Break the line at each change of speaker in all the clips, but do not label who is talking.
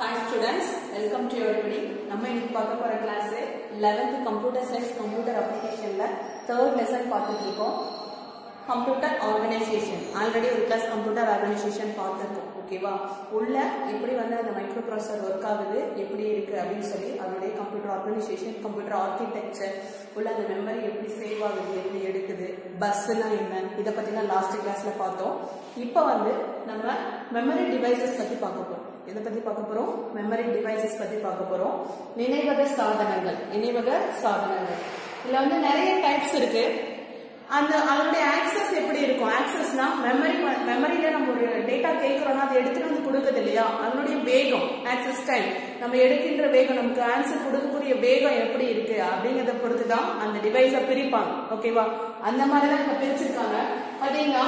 Hi students, welcome to your everybody. நம்ம இன்னைக்கு பார்க்க போற class 11th computer science computer applicationல third lesson பார்த்துட்டு இருக்கோம். Computer organization. ஆல்ரெடி ஒரு கிளாஸ் computer organization பார்த்திருக்கோம். ஓகேவா? உள்ள எப்படி வந்து அந்த மைக்ரோ ப்ராசஸர் வர்க் ஆகுது, எப்படி இருக்கு அப்படினு சொல்லி அதோட கம்ப்யூட்டர் ஆர்கனைசேஷன், கம்ப்யூட்டர் ஆர்க்கிடெக்சர், உள்ள அந்த மெமரி எப்படி சேவ் ஆகுது, எப்படி எடுக்குது, பஸ்னா என்ன, இத பத்திலாம் லாஸ்ட் கிளாஸ்ல பார்த்தோம். இப்போ வந்து நம்ம மெமரி டிவைसेस பத்தி பார்க்க போறோம். எதை பத்தி பார்க்க போறோம்? மெமரி டிவைसेस பத்தி பார்க்க போறோம். நினைவக சாதனங்கள். இதுல வந்து நிறைய டைப்ஸ் இருக்கு. அதோட ஆக்சஸ் எப்படி இருக்கும்? ஆக்சஸ்னா மெமரியில நம்ம ஒரு டேட்டா கேட்கிறோம்னா அதை எடுத்துட்டு வந்து கொடுக்குது இல்லையா, அதனுடைய வேகம், ஆக்சஸ் டைம், நம்ம எடுக்கின்ற வேகம், நமக்கு ஆன்சர் கொடுக்கக்கூடிய வேகம் எப்படி இருக்கு அப்படிங்கறத பொறுத்து தான் அந்த டிவைஸை பிரிப்பாங்க. ஓகேவா? அந்த மாதிரிதான் இப்ப பிரிச்சிருக்காங்க. பாத்தீங்கன்னா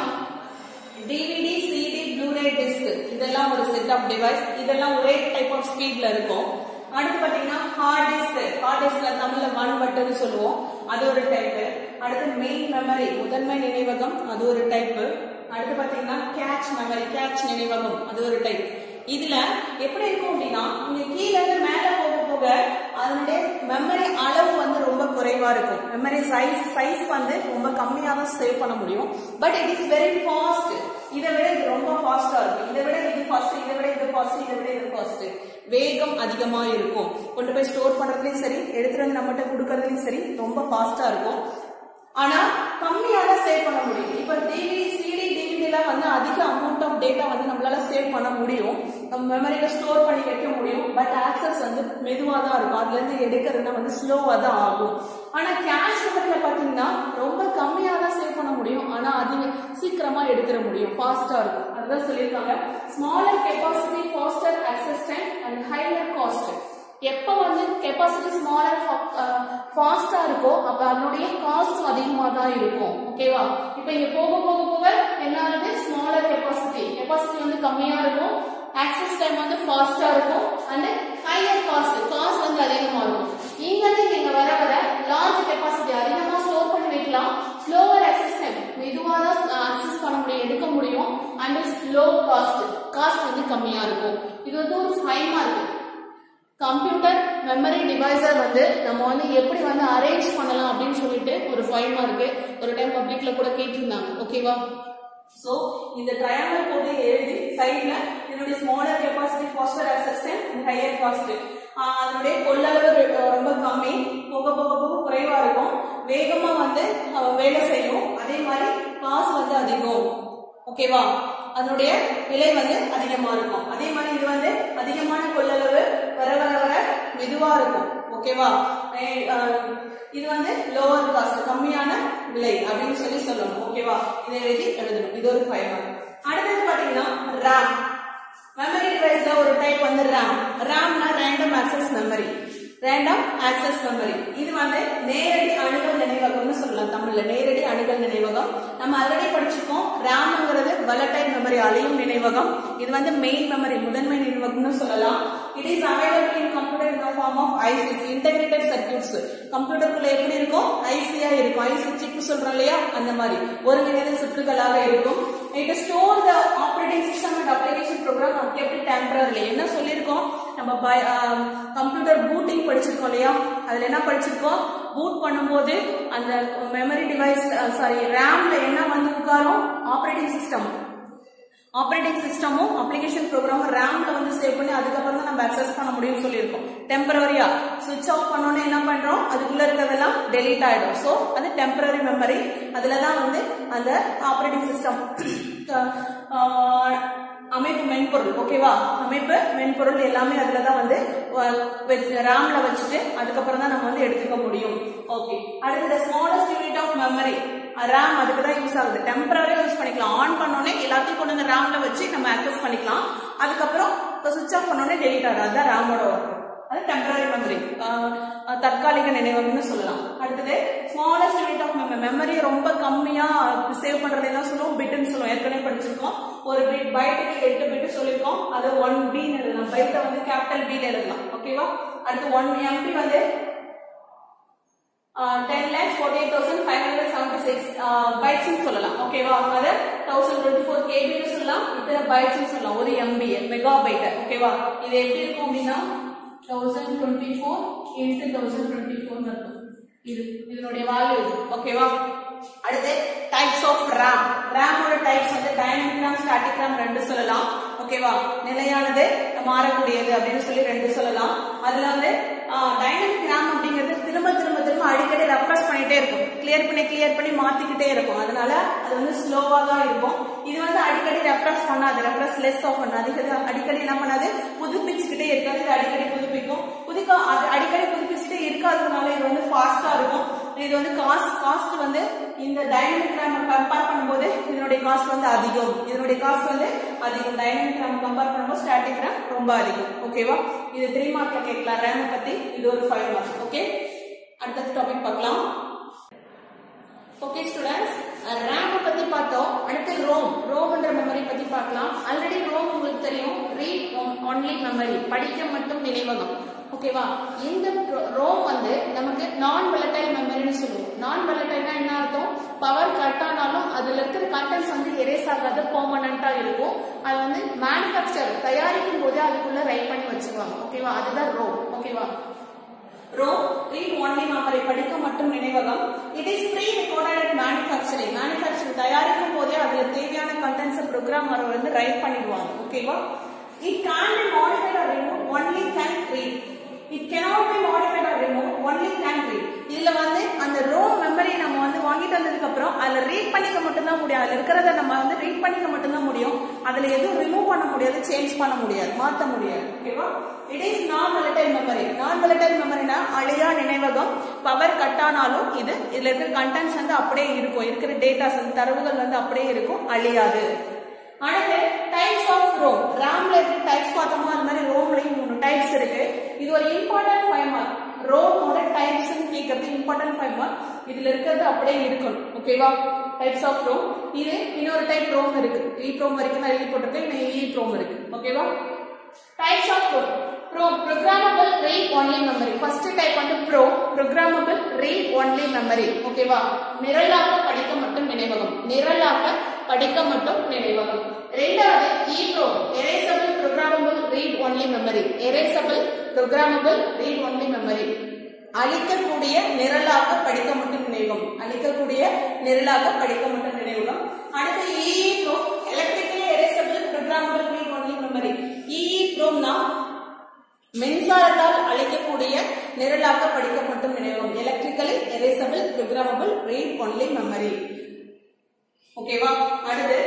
டிவிடி, சிடி, ப்ளூரே டிஸ்க், இதெல்லாம் ஒரு செட் ஆஃப் டிவைஸ். இதெல்லாம் ஒரே டைப் ஆஃப் ஸ்பீட்ல இருக்கும். அடுத்து பாத்தீங்கன்னா ஹார்ட் டிஸ்க்ல தமிழ்ல ஒன் பட்டன் சொல்லுவோம், அது ஒரு டைப். அடுத்து மெயின் மெமரி, முதன்மை நினைவகம், அது ஒரு டைப். அடுத்து பாத்தீங்கன்னா கேட்ச் நினைவகம், அது ஒரு டைப். இதுல எப்படி இருக்கும் அப்படின்னா, நீங்க கீழ இருந்து மேல போக போக அதனுடைய மெமரி அளவு வந்து ரொம்ப குறைவா இருக்கும். மெமரி சைஸ் வந்து ரொம்ப கம்மியா தான் சேவ் பண்ண முடியும். But it is very fast. இதை விட இது ரொம்ப ஃபாஸ்டா இருக்கும். இதை விட இது ஃபாஸ்ட், இதை விட இது ஃபாஸ்ட், இதை விட இது ஃபாஸ்ட். வேகம் அதிகமா இருக்கும். கொண்டு போய் ஸ்டோர் பண்றதுலயும் சரி, எடுத்துட்டு வந்து நம்மகிட்ட கொடுக்கறதுலயும் சரி, ரொம்ப ஃபாஸ்டா இருக்கும். ஆனா கம்மியா தான் சேவ் பண்ண முடியும். இப்ப டிவிடி, சிடி, டிவிடில வந்து அதிக அமௌண்ட் ஆஃப் டேட்டா வந்து நம்மளால சேவ் பண்ண முடியும், நம்ம மெமரியில ஸ்டோர் பண்ணி வைக்க முடியும். பட் ஆக்சஸ் வந்து மெதுவா தான் இருக்கும். அதுல இருந்து எடுக்கிறதுனா வந்து ஸ்லோவா தான் ஆகும். ஆனா கேஷ் மெமரியில பாத்தீங்கன்னா ரொம்ப கம்மியா தான் சேவ் பண்ண முடியும், ஆனா அதிக சீக்கிரமா எடுத்துட முடியும், ஃபாஸ்டா இருக்கும். அதுதான் சொல்லியிருக்காங்க, smaller capacity, faster access time and higher cost. எப்ப வந்து கெப்பாசிட்டி ஸ்மாலர் ஃபாஸ்டா இருக்கோ அப்ப அதனுடைய காஸ்டும் அதிகமா தான் இருக்கும். ஓகேவா? இப்ப இங்க போக போக போக என்ன ஆகுது? ஸ்மாலர் கெப்பாசிட்டி வந்து கம்மியா இருக்கும், ஆக்சஸ் டைம் வந்து ஃபாஸ்டா இருக்கும், அண்ட் ஹையர் காஸ்ட் வந்து அதிகமா இருக்கும். இங்க இருந்து இங்க வர வர லார்ஜ் கெப்பாசிட்டி அதிகமா ஸ்டோர் பண்ணி வைக்கலாம், ஸ்லோவர் ஆக்சஸ் டைம் மெதுவா தான் ஆக்சஸ் பண்ண முடியும், எடுக்க முடியும், அண்ட் ஸ்லோ காஸ்ட் வந்து கம்மியா இருக்கும். இது வந்து ஒரு 5 மார்க். கம்ப்யூட்டர் மெமரி டிவைஸை வந்து நம்ம வந்து எப்படி வந்து அரேஞ்ச் பண்ணலாம் அப்படின்னு சொல்லிட்டு ஒரு 5 மார்க் ஒரு டைம் பப்ளிக்ல கூட கேட்டிருந்தாங்க. ஓகேவா? சோ இந்த ட்ரையாங்கிள் போட்டு எழுதி சைடுல இதனுடைய smaller capacity, faster access time and higher cost, அதனுடைய கொள்ளளவு ரொம்ப கம்மி, போக போக போக குறைவா இருக்கும், வேகமா வந்து வேலை செய்யும், அதே மாதிரி காசு வந்து அதிகம். ஓகேவா? அதனுடைய விலை வந்து அதிகமா இருக்கும். அதே மாதிரி இது வந்து அதிகமான கொள்ளளவு, வர வர வர மெதுவா இருக்கும். ஓகேவா? இது வந்து லோவர் காஸ்ட், கம்மியான விலை அப்படின்னு சொல்லணும். ஓகேவா? இதை எழுதணும். இது ஒரு 5 மார்க். அடுத்தது பாத்தீங்கன்னா ரேம். மெமரி டிவைஸ்ல ஒரு டைப் வந்து ரேம்னா ரேண்டம் ஆக்சஸ் மெமரி. இது வந்து நேரடி அணுகல் நினைவகம்னு சொல்லலாம். தமிழ்ல நேரடி அணுகல் நினைவகம். நம்ம ஆல்ரெடி படிச்சிருக்கோம். ரேம்ங்கிறது volatile மெமரி, அலையும் நினைவகம். இது வந்து மெயின் மெமரி, முதன்மை நினைவகம்னு சொல்லலாம். It is available in computer in the form of ICs, integrated circuits. கம்ப்யூட்டருக்குள்ள எப்படி இருக்கும்? ஐசியா இருக்கும். ஐசி சிப் சொல்றோம் இல்லையா, அந்த மாதிரி ஒருங்கிணைந்த சுற்றுகளாக இருக்கும். It store the operating system and application program and kept it temporarily. என்ன சொல்லிருக்கோம்? நம்ம கம்ப்யூட்டர் பூட்டிங் படிச்சிருக்கோம் இல்லையா, அதுல என்ன படிச்சிருக்கோம்? பூட் பண்ணும்போது அந்த மெமரி டிவைஸ் ரேம்ல என்ன வந்து உட்காரும்? ஆபரேட்டிங் சிஸ்டமும் அப்ளிகேஷன் ப்ரோக்ராமும் ரேம்ல வந்து சேவ் பண்ணி அதுக்கப்புறம் தான் நம்ம அக்சஸ் பண்ண முடியும்னு சொல்லியிருக்கோம். டெம்பரரியா சுவிட்ச் ஆஃப் பண்ணோன்னு என்ன பண்றோம்? அதுக்குள்ள இருக்கிறதெல்லாம் டெலீட் ஆயிடும். சோ அது டெம்பரரி மெமரி. அதுலதான் வந்து அந்த ஆபரேட்டிங் சிஸ்டம் அமைப்பு மென்பொருள். ஓகேவா? அமைப்பு மென்பொருள் எல்லாமே அதுலதான் வந்து ரேம்ல வச்சுட்டு அதுக்கப்புறம் தான் நம்ம வந்து எடுத்துக்க முடியும். ஓகே. அடுத்து smallest unit of memory RAM, அதுக்கு தான் யூஸ் ஆகுது. டெம்பரரியா யூஸ் பண்ணிக்கலாம். ஆன் பண்ணோன்னே எல்லாத்தையும் கொண்டு வந்து ரேம்ல வச்சு நம்ம ஆக்சஸ் பண்ணிக்கலாம். அதுக்கப்புறம் சுவிட்ச் ஆஃப் பண்ணோன்னே டெலீட் ஆகும். அதுதான் ரேமோட ஒர்க். அது டெம்பரரி மெமரி, தற்காலிக நினைவகம்னு சொல்லலாம். அடுத்தது ஸ்மாலஸ்ட் யூனிட் ஆஃப் மெமரி, ரொம்ப கம்மியா சேவ் பண்றது என்ன சொல்லுவோம்? பிட்னு சொல்லுவோம். ஏற்கனவே படிச்சிருக்கோம். ஒரு பிட் பைட்டுக்கு 8 பிட் சொல்லிருக்கோம். அது 1B எழுதலாம். பைட்டை வந்து கேபிட்டல் B எழுதலாம். ஓகேவா? அடுத்து 1 MB வந்து 10,48,576 பைட்ஸ் சொல்லலாம். ஓகேவா? அத 1024 KB சொல்லலாம். இத்தனை பைட்ஸ் சொல்லலாம். ஒரு MB மெகாபைட். ஓகேவா? இது எப்படி இருக்கும் அப்படின்னா 1024 into 1024 இருக்கும். இது இதனுடைய வேல்யூ. ஓகேவா? அடுத்து டைப்ஸ் ஆஃப் RAM. RAM ஓட டைப்ஸ் வந்து டைனமிக் RAM, ஸ்டாட்டிக் RAM ரெண்டு சொல்லலாம். ஓகேவா? நிலையானது, மாறக்கூடியது அப்படின்னு சொல்லி ரெண்டு சொல்லலாம். அதுல வந்து டைனமிக் RAM அப்படிங்கிறது திரும்ப அடிக்கடி ரெஃப்ரெஷ் பண்ணிட்டே இருக்கும். கிளியர் பண்ணி மாத்திக்கிட்டே இருக்கும். அதனால அது வந்து ஸ்லோவா தான் இருக்கும். இது வந்து அடிக்கடி ரெஃப்ரெஷ் பண்ணாது. ரெஃப்ரெஷ் லெஸ் ஆஃப் பண்ணாது. அடிக்கடி என்ன பண்ணாது? புதுப்பிச்சுக்கிட்டே இருக்காது. இது அடிக்கடி புதுப்பிக்கும். அடிக்கடி புதுப்பிச்சுட்டே இருக்காததுனால இது வந்து ஃபாஸ்டா இருக்கும். இது வந்து காஸ்ட் வந்து இந்த டைனமிக் RAM கம்பேர் பண்ணும்போது இதனுடைய காஸ்ட் வந்து அதிகம். டைனமிக் RAM கம்பேர் பண்ணும்போது ஸ்டாட்டிக் RAM ரொம்ப அதிகம். ஓகேவா? இது 3 மார்க்ல கேட்கலாம். RAM பத்தி இது ஒரு 5 மார்க்ஸ். ஓகே, அடுத்த டாபிக் பார்க்கலாம். ஓகே ஸ்டூடண்ட்ஸ், RAM பத்தி பார்த்தோம். அடுத்து ரோம்ன்ற மெமரி பத்தி பார்க்கலாம். ஆல்ரெடி ரோம் உங்களுக்கு தெரியும், ரீட் ஒன்லி மெமரி, படிக்க மட்டும் நினைவகம். ஓகேவா? இந்த ரோம் வந்து நமக்கு நான் volatile மெமரின்னு சொல்லுவோம். நான் volatileனா என்ன அர்த்தம்? பவர் கட் ஆனாலும் அதுல இருக்கிற கண்டென்ட்ஸ் வந்து எரேஸ் ஆகாது, பெர்மனண்டா இருக்கும். அது வந்து மேனுஃபேக்சர் தயாரிக்கும் போதே அதுக்குள்ள ரைட் பண்ணி வச்சுக்குவாங்க. ஓகேவா? அதுதான் ரோம். ஓகேவா? ரோம் ரீட் ஒன்லி மெமரி, படிக்க மட்டும் நினைவகம். It is pre recorded at manufacturing. தயாரிக்கும் போதே அதுல தேவையான கண்டென்ட்ஸ் ப்ரோக்ராமர் வந்து ரைட் பண்ணிடுவாங்க. ஓகேவா? It can be modified or removed, only can read. It cannot be modified or removed, only can read. இதுல வந்து அந்த ரோம் மெமரி நம்ம வந்து வாங்கிட்டு வந்ததுக்கு அப்புறம் அதுல ரீட் பண்ணிக்க மட்டும் தான் முடியும். அதுல இருக்கிறத நம்ம வந்து ரீட் பண்ணிக்க மட்டும் தான் முடியும். அதுல எதுவும் ரிமூவ் பண்ண முடியாது, சேஞ்ச் பண்ண முடியாது, மாத்த முடியாது. ஓகேவா? இட் இஸ் நான் volatile மெமரி. நான் volatile மெமரினா அழியா நினைவகம். பவர் கட் ஆனாலும் இதுல இருக்கிற கண்டென்ட்ஸ் வந்து அப்படியே இருக்கும். இருக்கிற டேட்டாஸ் தரவுகள் வந்து அப்படியே இருக்கும், அழியாது. அடுத்து டைப்ஸ் ஆஃப் ரோம். ராம்ல இருக்க டைப்ஸ் பார்த்தோமா, அது மாதிரி ரோம்லயும் 3 டைப்ஸ் இருக்கு. இது ஒரு இம்பார்ட்டன்ட் 5 மார்க். ரோமோட டைப்ஸ் கேட்கறது இம்பார்ட்டன்ட் 5 மார்க். இதுல இருக்கிறது அப்படியே இருக்கணும். ஓகேவா? Types of ROM. இது இன்னொரு டைப் ரோம் இருக்கு. EEPROM வரைக்கும் நான் எழுதி போட்டிருக்கேன். இன்னும் EEPROM இருக்கு. ஓகேவா? Types of ROM. Programmable read only memory. First type வந்து ப்ரோக்ராமபிள் ரீட் ஒன்லி மெமரி. ஓகேவா? நிரலாக்க படிக்க மட்டும் நினைவகம். ரெண்டாவது EEPROM, erasable programmable read only memory. அழிக்கக்கூடிய நிரலாக்க படிக்க மட்டும் நினைவகம். அடுத்து EEPROM, electrically erasable programmable read only memory. EEPROM னா மின்சாரத்தால் அழிக்கக்கூடிய நிரலாக்க படிக்க மட்டும் நினைவகம். electrically erasable programmable read only memory. ஓகேவா? அடுத்து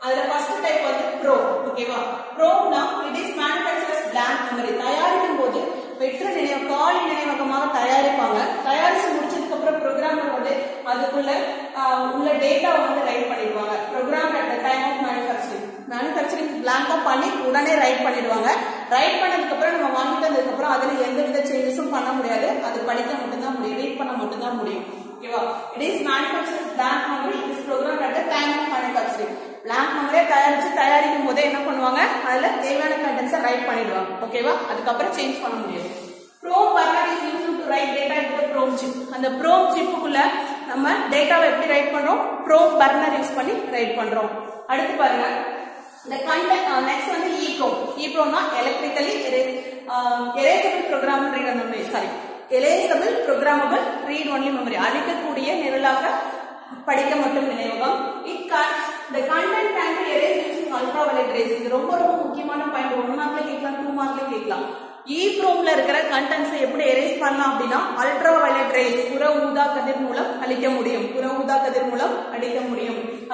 அதுல ஃபர்ஸ்ட் டைப் வந்து ப்ரோ. ஓகேவா? ப்ரோனா it is manufacturers blank memory. தயாரிக்கும் போது வெற்று காலி நினைவகமாக தயாரிப்பாங்க. தயாரிச்சு முடிச்சதுக்கு அப்புறம் ப்ரோக்ராமர் வந்து அதுக்குள்ள உள்ள டேட்டா வந்து ரைட் பண்ணிடுவாங்க. Program at the time of manufacturing blank-ஆ பண்ணி உடனே ரைட் பண்ணிடுவாங்க. ரைட் பண்ணதுக்கு அப்புறம் நம்ம வாங்கிட்டு வந்ததுக்கு அப்புறம் அதுல எந்த வித சேஞ்சஸும் பண்ண முடியாது. அது படிக்க மட்டும் தான் முடியும், ரீட் பண்ண மட்டும் தான் முடியும். ஓகேவா? It is manufacturers blank memory. It is programmed at the time of manufacturing. blank memory தயாரிக்கும் போதே என்ன பண்ணுவாங்க? அதுல தேவையான கண்டென்ட்ஸை ரைட் பண்ணிடுவாங்க. ஓகேவா? அதுக்கப்புறம் சேஞ்ச் பண்ண முடியாது. PROM burner is used to write data into the PROM chip. அந்த PROM chipக்குள்ள நம்ம டேட்டாவை எப்படி ரைட் பண்றோம்? PROM burner யூஸ் பண்ணி ரைட் பண்றோம். அடுத்து பாருங்க, the content next வந்து EEPROM னா electrically erasable programmable read only memory. erasable programmable read only memory. அழிக்கக்கூடிய நிரலாக்க படிக்க மட்டும் நினைவகம். The content can be erased using ultraviolet rays. இது ரொம்ப முக்கியமான பாயிண்ட். 1 மார்க்ல கேட்கலாம், 2 மார்க்ல கேட்கலாம். EEPROMல இருக்கிற கண்டென்ட்ஸ் எப்படி எரேஸ் பண்ணலாம் அப்படின்னா அல்ட்ராவயலட் ரேஸ், புற ஊதா கதிர் மூலம் அழிக்க முடியும்.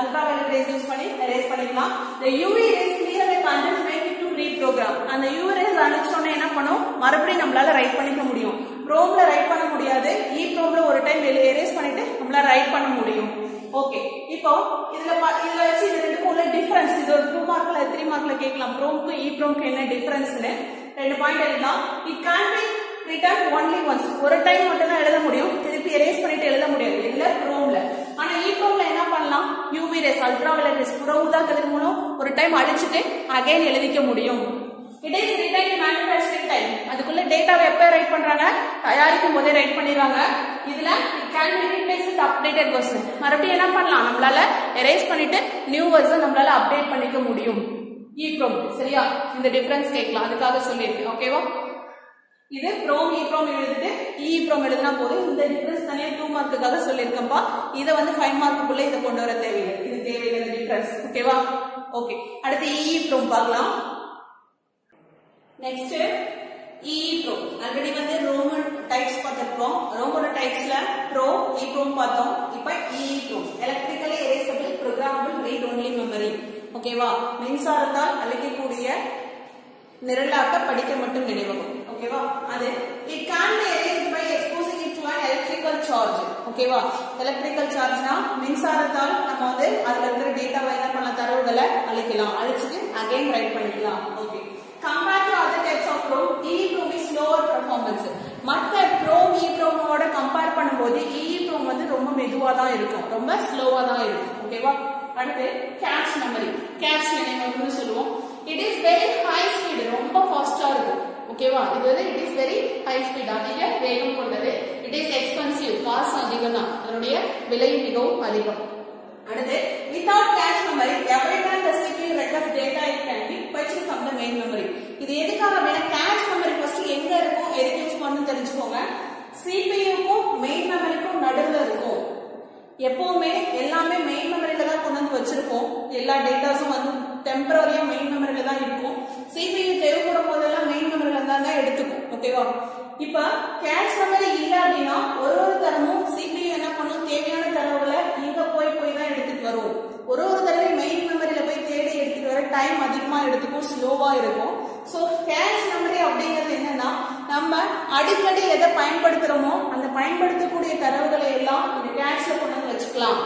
அல்ட்ராவயலட் ரேஸ் யூஸ் பண்ணி எரேஸ் பண்ணிக்கலாம். The UV rays clear the contents, make it to reprogram. அந்த UV rays அழிச்சோனே என்ன பண்ணும்? மறுபடியும் நம்மளால ரைட் பண்ணிக்க முடியும். PROMல ரைட் பண்ண முடியாது. EEPROMல ஒரு டைம் எரேஸ் பண்ணிட்டு நம்மளால ரைட் பண்ண முடியும். ஓகே, இப்போ இதுல வச்சு இது ரெண்டுக்கும் உள்ள டிஃபரன்ஸ். இது ஒரு 2 மார்க்ல 3 மார்க்ல கேட்கலாம். PROMக்கு EEPROMக்கு என்ன டிஃபரன்ஸ்னு 2 பாயிண்ட் எழுதலாம். It can be written only once. ஒரு டைம் மட்டும் தான் எழுத முடியும். திருப்பி எரேஸ் பண்ணிட்டு எழுத முடியாது இல்ல PROMல. ஆனா EEPROMல என்ன பண்ணலாம்? UV rays, ultraviolet rays, புற ஊதா கதிர் மூலம் ஒரு டைம் அழிச்சிட்டு அகைன் எழுதிக்க முடியும். It is written in manufacturing time. அதுக்குள்ள டேட்டாவை எப்ப ரைட் பண்றாங்க? தயாரிக்கும் போதே ரைட் பண்ணிடுறாங்க. இதுல can be replaced with updated version. மறுபடியும் என்ன பண்ணலாம், நம்மளால erase பண்ணிட்டு நியூ வெர்ஷன் நம்மளால அப்டேட் பண்ணிக்க முடியும். EEPROM சரியா, இந்த டிஃபரன்ஸ் கேட்கலாம், அதுக்காக சொல்லியிருக்கேன். ஓகேவா, இது ப்ரோம் EEPROM எழுதிட்டு EEPROM எழுதினா போதும். இந்த டிஃபரன்ஸ் தனியா 2 மார்க்குக்காக சொல்லியிருக்கேன்ப்பா. இதை வந்து 5 மார்க்குக்குள்ள இதை கொண்டு வர தேவையில்லை, இது தேவையில்லை இந்த டிஃபரன்ஸ். ஓகேவா, ஓகே. அடுத்து EEPROM பார்க்கலாம். நெக்ஸ்ட் EEPROM ஆல்ரெடி வந்து ரோமன் டைப்ஸ் பார்த்திருக்கோம். ரோமன் டைப்ஸ்ல ப்ரோ EEPROM பார்த்தோம். இப்போ EEPROM electrically erasable programmable read only memory. ஓகேவா, மின்சாரத்தால் அழைக்கக்கூடிய நிரலாக்க படிக்க மட்டும் நினைவகம். ஓகேவா, அது it can be erased by exposing it to an electrical charge. ஓகேவா, எலக்ட்ரிக்கல் சார்ஜ்னா மின்சாரத்தால் நம்ம வந்து அதுல இருக்கிற டேட்டாவை என்ன பண்ணலாம், தரவுகளை அழிக்கலாம், அழிச்சிட்டு அகைன் ரைட் பண்ணிக்கலாம். Okay, compared to other types of PROM, EEPROM is slower performance. மற்ற PROM EEPROM ஓட கம்பேர் பண்ணும்போது EEPROM வந்து ரொம்ப மெதுவா தான் இருக்கும், ரொம்ப ஸ்லோவா தான் இருக்கும். ஓகேவா, அடுத்து கேட்ச் மெமரி. கேட்ச் நினைவகம்னு சொல்லுவோம். It is very high speed, ரொம்ப ஃபாஸ்டா இருக்கும். ஓகேவா, இது வந்து it is very high speed, அதிக வேகம் கொண்டது. இட் இஸ் எக்ஸ்பென்சிவ், காசு அதிகம் தான், அதனுடைய விலை மிகவும் அதிகம். அடுத்து without cache memory, every time the CPU requests data it can be fetched from the main memory. இது எதுக்காக அப்படின்னா cache memory ஃபர்ஸ்ட் எங்க இருக்கும், எதுக்கு யூஸ் பண்ணனும் தெரிஞ்சுக்கோங்க. CPU-க்கும் மெயின் மெமரிக்கும் நடுவுல இருக்கும். எப்பவுமே எல்லாமே மெயின் மெமரியில தான் கொண்டு வந்து வச்சிருப்போம். எல்லா டேட்டாஸும் வந்து டெம்பரரியா மெயின் மெமரியில தான் இருக்கும். CPU தேவைப்படும் போதெல்லாம் மெயின் மெமரியில தான் எடுத்துக்கும். ஓகேவா, இப்ப கேஷ் மெமரி இல்ல அப்படின்னா ஒரு தரமும் CPU என்ன பண்ணும், தேவையான தரவுகளை இங்க போய் தான் எடுத்துட்டு வரும். ஒரு தடவை மெயின் மெமரியில போய் தேடி எடுத்துட்டு வர டைம் அதிகமா எடுத்துக்கும், ஸ்லோவா இருக்கும். சோ கேஷ் மெமரி அப்படிங்கிறது என்னன்னா, நம்ம அடிக்கடி எதை பயன்படுத்துறோமோ அந்த பயன்படுத்தக்கூடிய தரவுகளை எல்லாம் இந்த கேஷ்ல கொண்டு வந்து வச்சுக்கலாம்.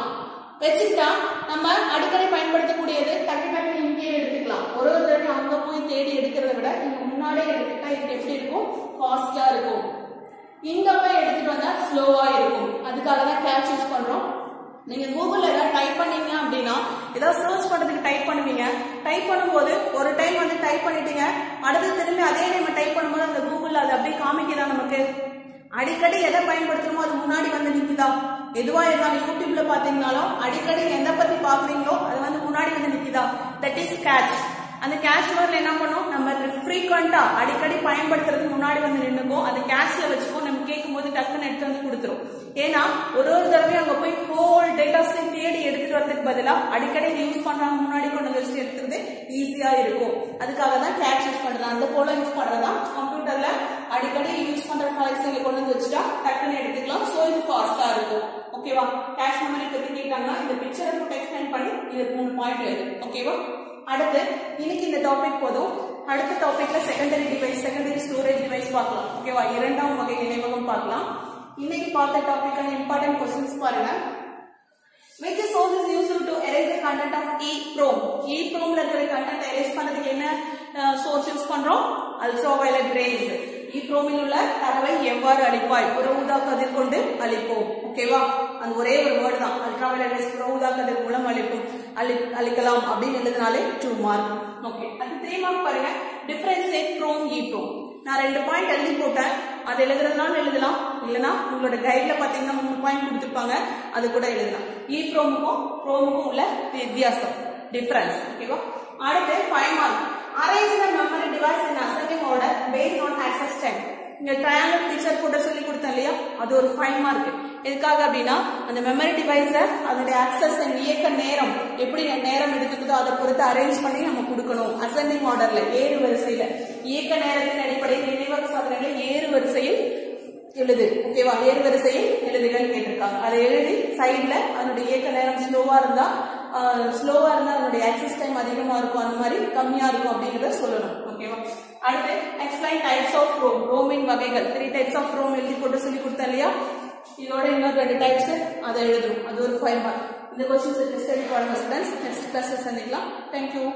வச்சுக்கிட்டா நம்ம அடிக்கடி பயன்படுத்தக்கூடியது டக்கு டக்குன்னு இங்கேயே எடுத்துக்கலாம். ஒரு தடவை அங்க போய் தேடி எடுக்கிறத விட நீங்க முன்னாடியே எடுத்துக்கிட்டா இது எப்படி இருக்கும், ஃபாஸ்டா இருக்கும். இங்க போய் எடுத்துட்டு வந்தா ஸ்லோவா இருக்கும். அதுக்காக தான் கேஷ் யூஸ் பண்றோம். நீங்க கூகுள்ல ஏதாவது டைப் பண்ணீங்க அப்படின்னா, ஏதாவது சர்ச் பண்றதுக்கு டைப் பண்ணுவீங்க. டைப் பண்ணும்போது ஒரு டைம் வந்து டைப் பண்ணிட்டீங்க, அடுத்து திரும்பி அதே டைம் டைப் பண்ணும்போது அந்த கூகுள்ல அது அப்படியே காமிக்குதா நமக்கு. அடிக்கடி எதை பயன்படுத்துறோமோ அது முன்னாடி வந்து நிக்குதா. எதுவா இருந்தாலும் யூடியூப்ல பாத்தீங்கன்னாலும் அடிக்கடி எதை பத்தி பாக்குறீங்களோ அது வந்து முன்னாடி வந்து நிக்குதா. That is cache. அந்த கேஷ் வேர்ட்ல என்ன பண்ணும், நம்ம ஃப்ரீக்வெண்டா அடிக்கடி பயன்படுத்துறதுக்கு முன்னாடி வந்து நின்னுக்கும். அந்த கேஷ்ல வச்சுக்கோ, நம்ம கேட்கும் போது டக்குன்னு எடுத்து வந்து கொடுத்துரும். ஏன்னா ஒரு தடவை அங்க போய் ஹோல் டேட்டாஸ்லையும் தேடி எடுத்துட்டு வரதுக்கு பதிலா அடிக்கடி யூஸ் பண்றாங்க முன்னாடி கொண்டு வந்து வச்சுட்டு எடுத்துறது ஈஸியா இருக்கும். அதுக்காக தான் கேஷ் யூஸ் பண்றது. அந்த போல யூஸ் பண்றதா கம்ப்யூட்டர்ல அடிக்கடி யூஸ் பண்ற ஃபைல்ஸ் இங்க கொண்டு வந்து வச்சுட்டா டக்குன்னு எடுத்துக்கலாம். சோ இது ஃபாஸ்டா இருக்கும். ஓகேவா, கேஷ் மெமரி பத்தி கேட்டாங்கன்னா இந்த பிக்சரை போட்டு எக்ஸ்பிளைன் பண்ணி இது 3 பாயிண்ட் எழுது. ஓகேவா, அடுத்து இன்னைக்கு இந்த டாபிக் போதும். அடுத்த டாபிக்ல secondary device, secondary storage device பார்க்கலாம். ஓகேவா, இரண்டாம் வகை நினைவகம் பார்க்கலாம். இன்னைக்கு பார்த்த டாபிக்கான இம்பார்ட்டன்ட் क्वेश्चंस பாருங்க. Which source is used to erase the content of EEPROM? EEPROM ல இருக்கிற content erase பண்ணதுக்கு என்ன source யூஸ் பண்றோம்? ultraviolet rays. EEPROM இல் உள்ள தரவை எவ்வாறு அழிப்பாய்? புற ஊதா கதிர் கொண்டு அழிப்போம். ஓகேவா, அந்த ஒரே ஒரு வேர்ட் தான், ultraviolet rays புற ஊதா கதிர் மூலம் அழிக்கலாம் அப்படின்னு எழுதினாலே 2 மார்க். ஓகே, அது 3 மார்க் பாருங்க. differentiate PROM EEPROM. நான் 2 பாயிண்ட் எழுதி போட்டேன், அது எழுதுறதுனால எழுதலாம், இல்லனா உங்களோட கைட்ல பாத்தீங்கன்னா 3 பாயிண்ட் கொடுத்திருப்பாங்க, அது கூட எழுதலாம். EEPROM-க்கும் PROM-க்கும் உள்ள வித்தியாசம், டிஃபரன்ஸ். ஓகேவா, அடுத்து 5 mark. arrange the memory device in ascending order based on access time. இங்க ட்ரையாங்கிள் பிக்சர் போட்டு சொல்லி கொடுத்தேன் இல்லையா, அது ஒரு 5 மார்க். எதுக்காக அப்படின்னா அந்த மெமரி டிவைஸ அதோட ஆக்சஸ் அண்ட் இயக்க நேரம் எப்படி நேரம் எடுத்துக்குதோ அதை பொறுத்து அரேஞ்ச் பண்ணி நம்ம கொடுக்கணும். அசெண்டிங் ஆர்டர்ல, ஏறு வரிசையில, இயக்க நேரத்தின் அடிப்படையில் நினைவக சாதனங்களை ஏறு வரிசையில் எழுது. ஓகேவா, ஏறு வரிசையில் எழுதுகள் கேட்டிருக்காங்க. அதை எழுதி சைட்ல அதனுடைய இயக்க நேரம் ஸ்லோவா இருந்தா அதனுடைய ஆக்சஸ் டைம் அதிகமா இருக்கும், அந்த மாதிரி கம்மியா இருக்கும் அப்படிங்கறத சொல்லணும். ஓகேவா, அடுத்து எக்ஸ்பிளைன் டைப்ஸ் ஆஃப் ரோம். ரோமின் வகைகள் 3 டைப்ஸ் ஆஃப் ரோம் எழுதி போட்டு சொல்லி கொடுத்தேன் இல்லையா, இதோட இன்னொரு 2 டைப்ஸ் அதை எழுதணும். அது ஒரு 5 மார்க். இந்த क्वेश्चंस டெஸ்ட் பண்ணி பாருங்க ஸ்டூடண்ட்ஸ். நெக்ஸ்ட் கிளாஸ்ல சந்திக்கலாம். Thank you.